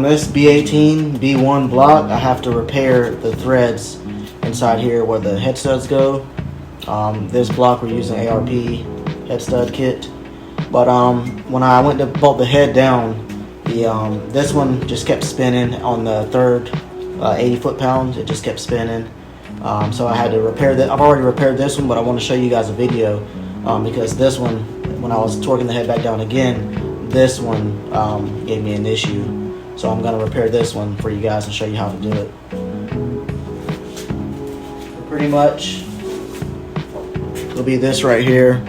this B18B1 block, I have to repair the threads inside here where the head studs go. This block we're using ARP head stud kit, but when I went to bolt the head down, this one just kept spinning on the third 80 foot-pounds. It just kept spinning, so I had to repair that. I've already repaired this one, but I want to show you guys a video because this one, when I was torquing the head back down again, this one gave me an issue. So I'm going to repair this one for you guys and show you how to do it. Pretty much it'll be this right here.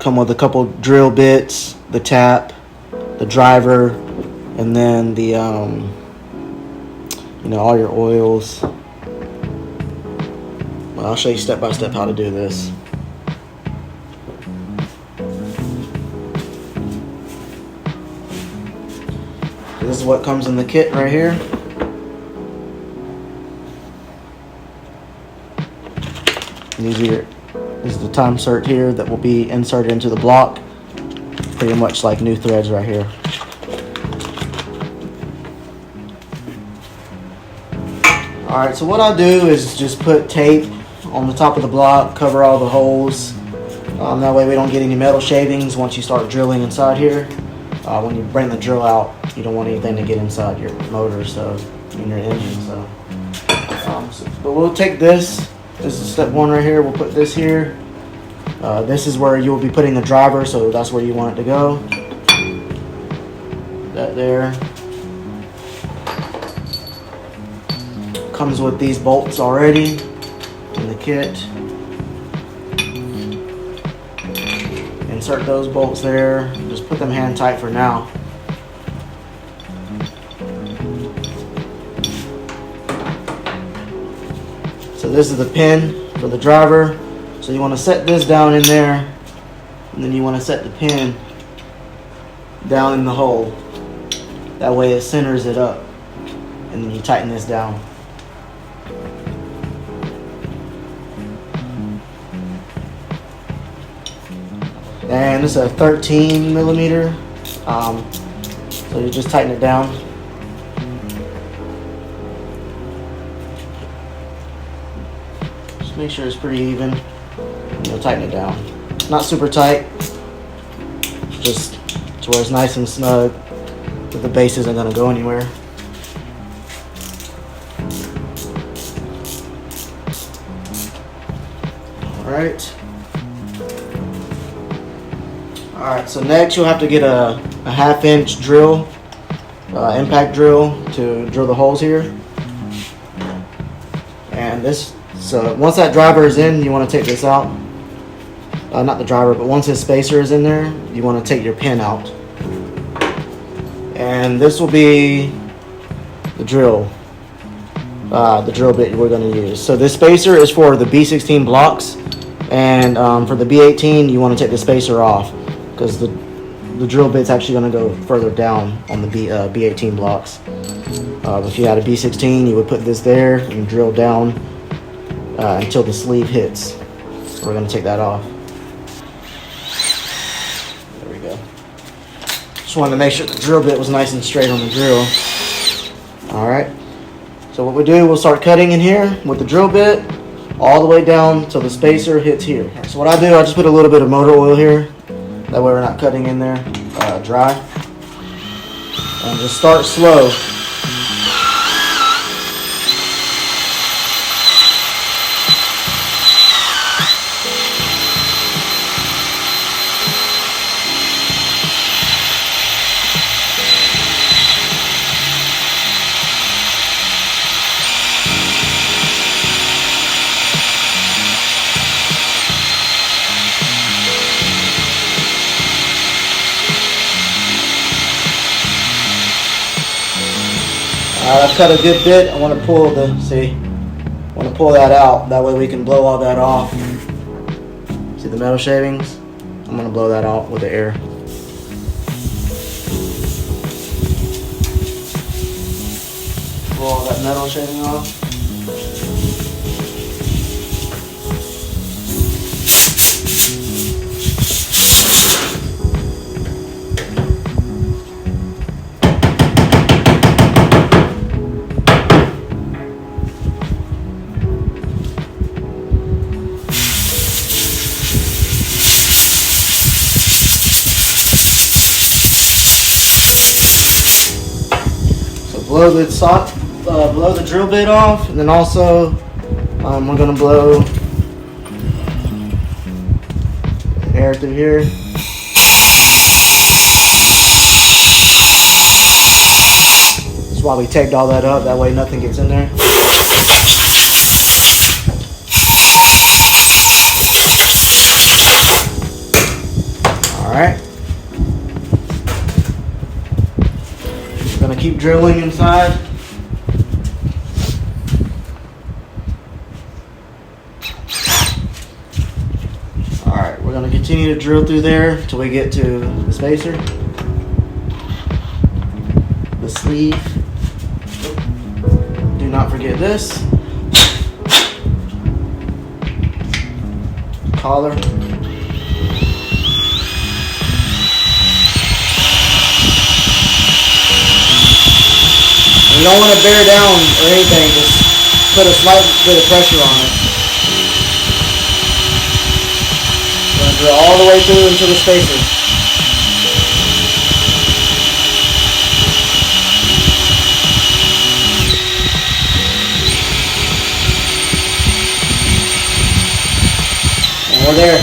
Come with a couple drill bits, the tap, the driver, and then the all your oils. Well, I'll show you step by step how to do this. This is what comes in the kit right here. This is the Time Sert here that will be inserted into the block. Pretty much like new threads right here. Alright, so what I'll do is just put tape on the top of the block, cover all the holes. That way we don't get any metal shavings once you start drilling inside here. When you bring the drill out, you don't want anything to get inside your motor, in your engine. But we'll take this. This is step one right here. We'll put this here. This is where you will be putting the driver, so that's where you want it to go. That there. Comes with these bolts already in the kit. Insert those bolts there. Just put them hand tight for now. So this is the pin for the driver. So you want to set this down in there, and then you want to set the pin down in the hole. That way it centers it up, and then you tighten this down. And this is a 13 millimeter, so you just tighten it down. Just make sure it's pretty even, and you'll tighten it down. Not super tight, just to where it's nice and snug, but the base isn't going to go anywhere. Alright, so next you'll have to get a 1/2 inch drill, impact drill, to drill the holes here. And so once that driver is in, you want to take this out. Not the driver, but once his spacer is in there, you want to take your pin out. And this will be the drill bit we're going to use. So this spacer is for the B16 blocks, and for the B18 you want to take the spacer off, because the drill bit's actually going to go further down on the B18 blocks. If you had a B16, you would put this there and drill down until the sleeve hits. So we're going to take that off. There we go. Just wanted to make sure the drill bit was nice and straight on the drill. Alright, so what we do, we'll start cutting in here with the drill bit all the way down till the spacer hits here. So what I do, I just put a little bit of motor oil here. That way we're not cutting in there dry. And just start slow. I've cut a good bit. I want to pull that out. That way we can blow all that off. See the metal shavings? I'm going to blow that out with the air. Blow all that metal shaving off. blow the drill bit off, and then also we're gonna blow air through here. That's why we taped all that up. That way nothing gets in there. All right. We're gonna keep drilling inside. Alright, we're going to continue to drill through there until we get to the spacer, the sleeve. Do not forget this. Collar. You don't want to bear down or anything, just put a slight bit of pressure on it. We're going to drill all the way through into the spacer. And we're there.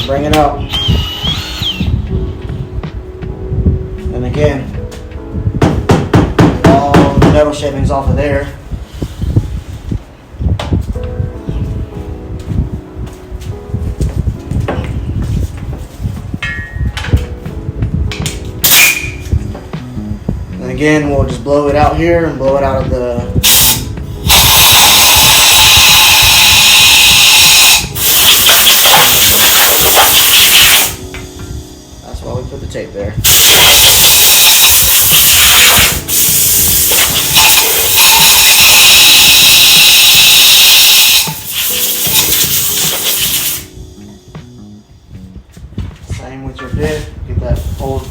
Bring it out. And again, all the metal shavings off of there. And again, we'll just blow it out here and blow it out of the that's why we put the tape there. Same with your bit, get that old.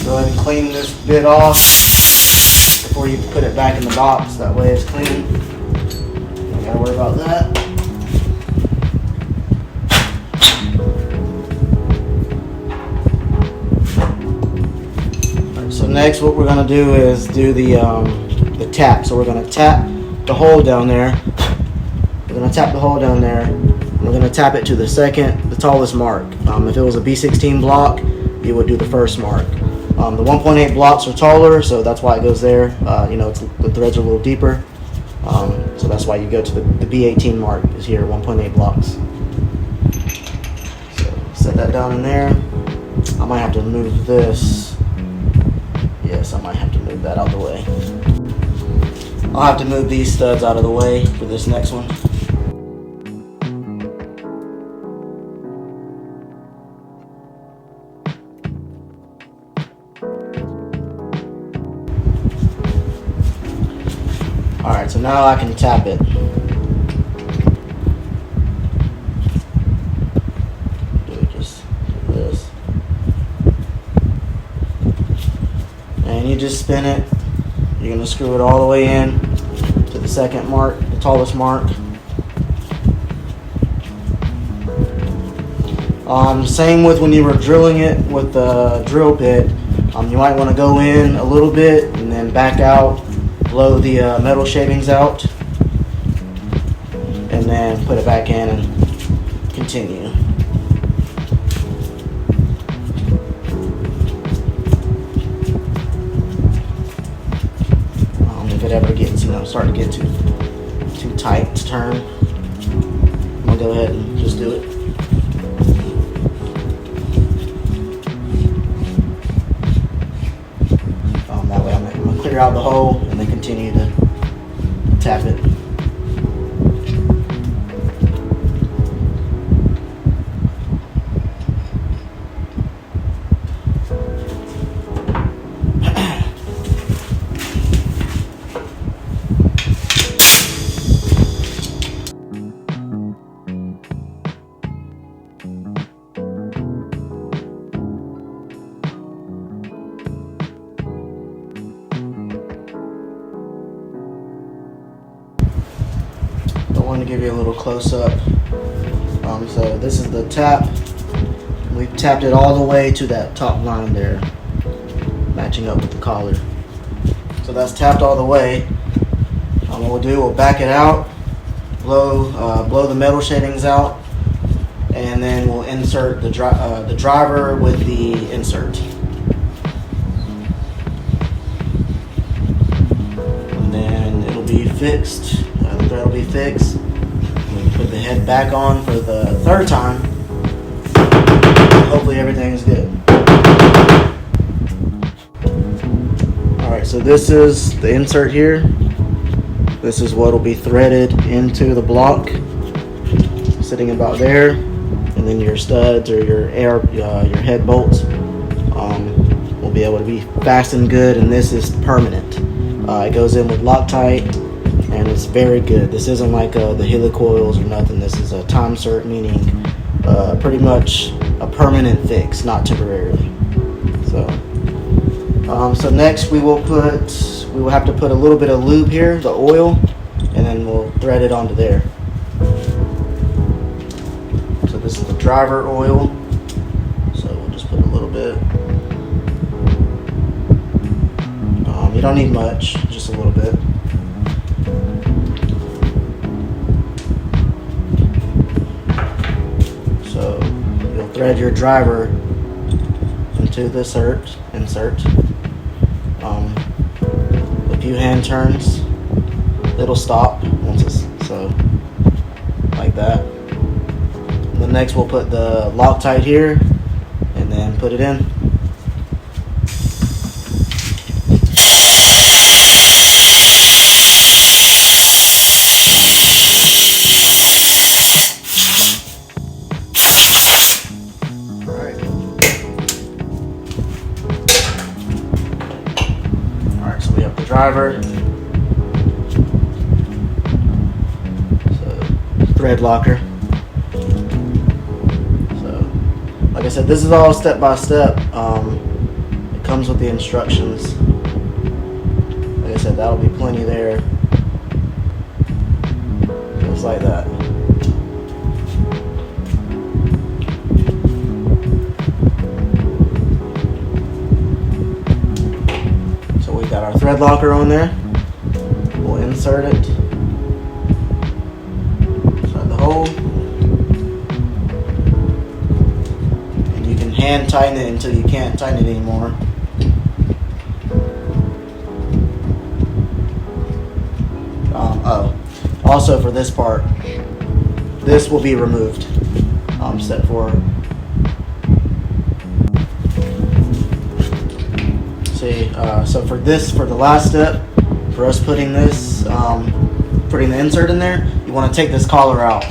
Go ahead and clean this bit off before you put it back in the box. That way it's clean. Don't gotta worry about that. Right, so next what we're gonna do is do the tap. So we're gonna tap the hole down there. We're gonna tap the hole down there. And we're gonna tap it to the tallest mark. If it was a B16 block, you would do the first mark. The 1.8 blocks are taller, so that's why it goes there. The threads are a little deeper, so that's why you go to the B18 mark is here, 1.8 blocks. So set that down in there. I might have to move this. Yes, I might have to move that out of the way. I'll have to move these studs out of the way for this next one. Alright, so now I can tap it. Do it just like this. And you just spin it. You're going to screw it all the way in to the second mark, the tallest mark. Same with when you were drilling it with the drill bit. You might want to go in a little bit and then back out. Blow the metal shavings out and then put it back in and continue. If it ever gets, starting to get too tight to turn, I'm gonna go ahead and just do it. That way I'm gonna clear out the hole and then continue to tap it. going to give you a little close-up. So this is the tap. We've tapped it all the way to that top line there, matching up with the collar. So that's tapped all the way. What we'll do, we'll back it out, blow the metal shavings out, and then we'll insert the driver with the insert. And then it'll be fixed. The thread will be fixed. We'll put the head back on for the third time. Hopefully everything is good. Alright, so this is the insert here. This is what will be threaded into the block, sitting about there. And then your studs or your head bolts will be able to be fastened good, and this is permanent. It goes in with Loctite, and it's very good. This isn't like the helicoils or nothing. This is a Time Sert, meaning pretty much a permanent fix, not temporarily. So next we will have to put a little bit of lube here, the oil, and then we'll thread it onto there. So this is the driver oil. So we'll just put a little bit. You don't need much, just a little bit. So you'll thread your driver into the insert. A few hand turns, it'll stop once it's so like that. And then next we'll put the Loctite here and then put it in. Alright, so we have the driver. So thread locker. Like I said, this is all step by step. It comes with the instructions. Like I said, that'll be plenty there. Just like that. So we got our thread locker on there. We'll insert it inside the hole. Hand tighten it until you can't tighten it anymore. Also for this part, this will be removed. Step 4. See, so for the last step, for us putting this, putting the insert in there, you want to take this collar out.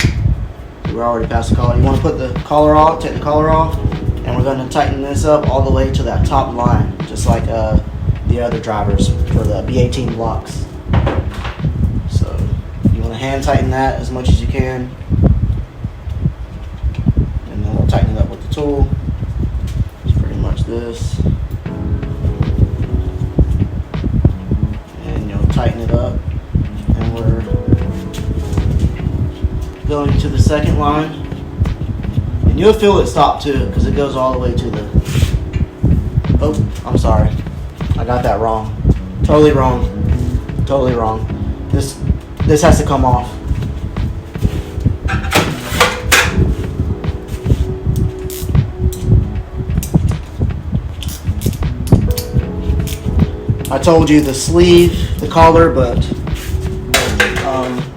We're already past the collar. You want to put the collar off, take the collar off. And we're going to tighten this up all the way to that top line, just like the other drivers for the B18 blocks. So you want to hand tighten that as much as you can. And then we'll tighten it up with the tool. It's pretty much this. And you'll tighten it up. And we're going to the second line. You'll feel it stop too, because it goes all the way to the... Oh, I'm sorry. I got that wrong. Totally wrong. Totally wrong. This has to come off. I told you the sleeve, the collar, but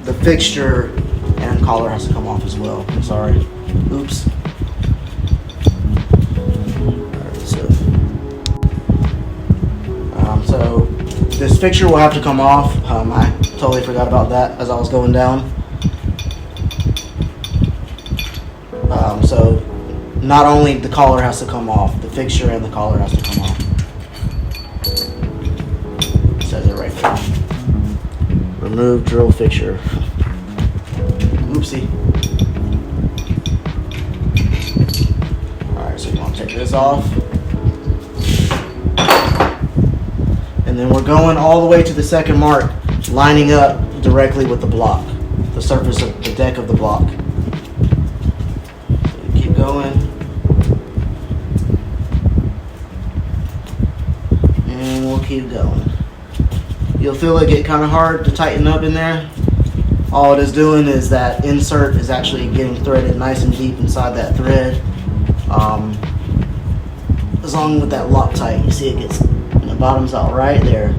the fixture and collar has to come off as well. I'm sorry. Oops. So this fixture will have to come off. I totally forgot about that as I was going down. So not only the collar has to come off, the fixture and the collar has to come off. It says it right there. Remove drill fixture. Oopsie. Alright, so you want to take this off. And then we're going all the way to the second mark, lining up directly with the block. the surface of the deck of the block. So keep going. And we'll keep going. You'll feel it get kind of hard to tighten up in there. All it is doing is that insert is actually getting threaded nice and deep inside that thread. As long with that Loctite, you see it gets, and the bottom's out right there.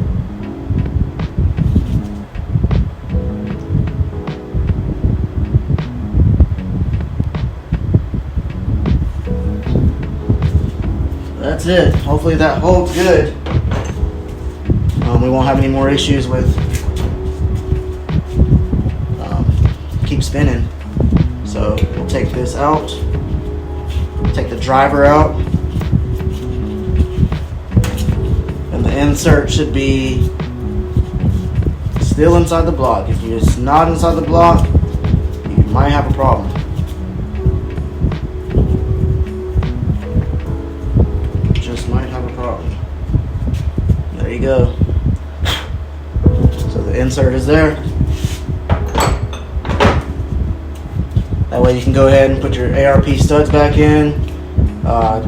That's it. Hopefully that holds good. We won't have any more issues with keep spinning. So we'll take this out, take the driver out, and the insert should be still inside the block. If it's not inside the block, you might have a problem. Just might have a problem. There you go. So the insert is there. That way you can go ahead and put your ARP studs back in.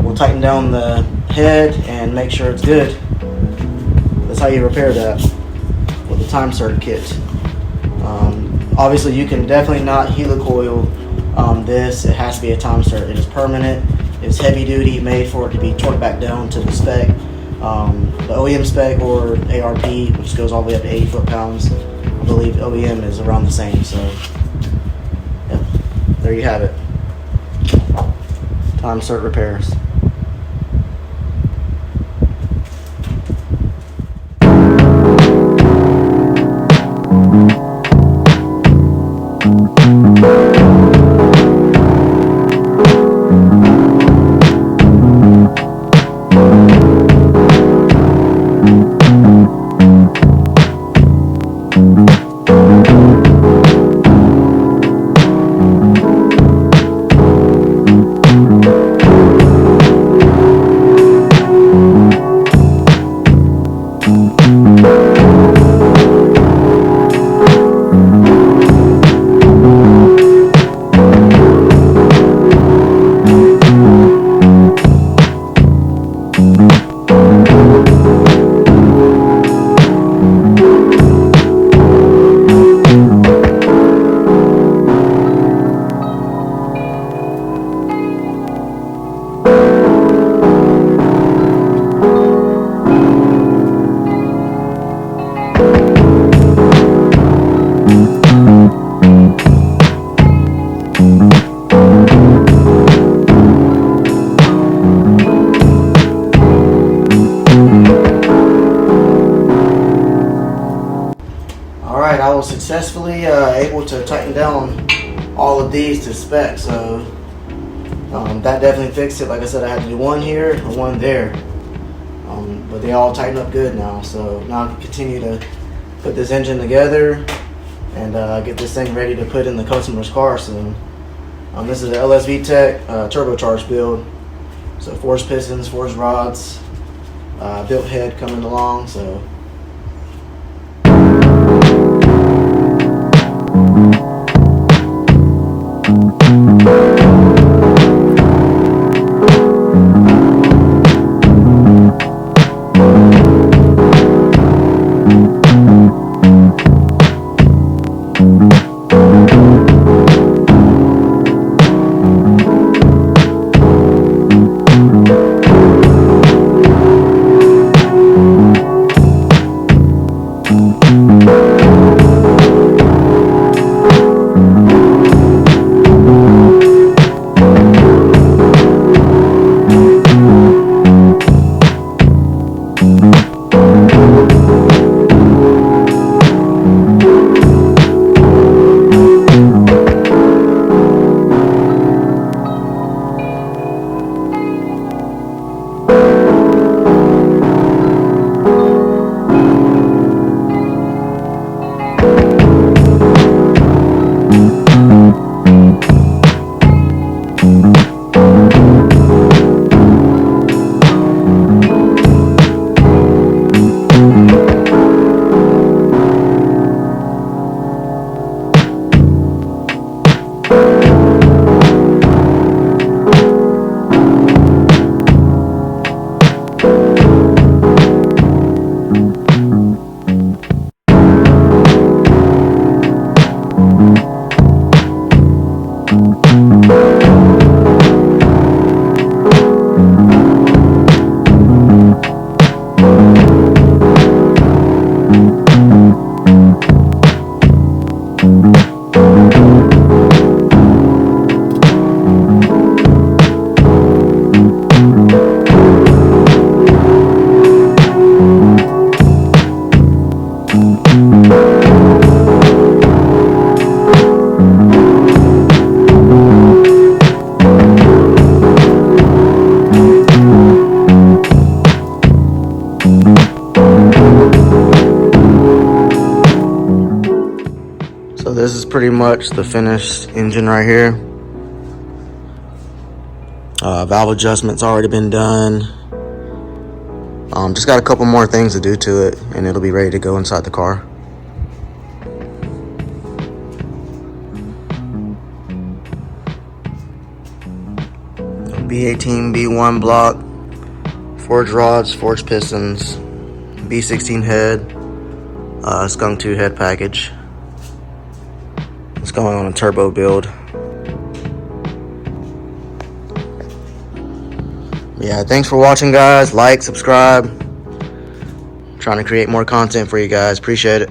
We'll tighten down the head and make sure it's good. That's how you repair that with the Time Sert kit. Obviously you can definitely not helicoil this. It has to be a Time Sert. It is permanent. It's heavy duty, made for it to be torqued back down to the spec. The OEM spec or ARP, which goes all the way up to 80 foot-pounds. I believe OEM is around the same, so yeah, there you have it. Time Sert repairs. Alright, I was successfully able to tighten down all of these to spec, so that definitely fixed it. Like I said, I had to do one here and one there, but they all tighten up good now. So now I can continue to put this engine together and get this thing ready to put in the customer's car soon. This is an LSVTEC turbocharged build, so forged pistons, forged rods, built head coming along. So pretty much the finished engine right here. Valve adjustment's already been done. Just got a couple more things to do to it, and it'll be ready to go inside the car. B18B1 block, forged rods, forged pistons, B16 head, skunk 2 head package. It's going on a turbo build. Yeah, thanks for watching, guys. Like, subscribe. Trying to create more content for you guys. Appreciate it.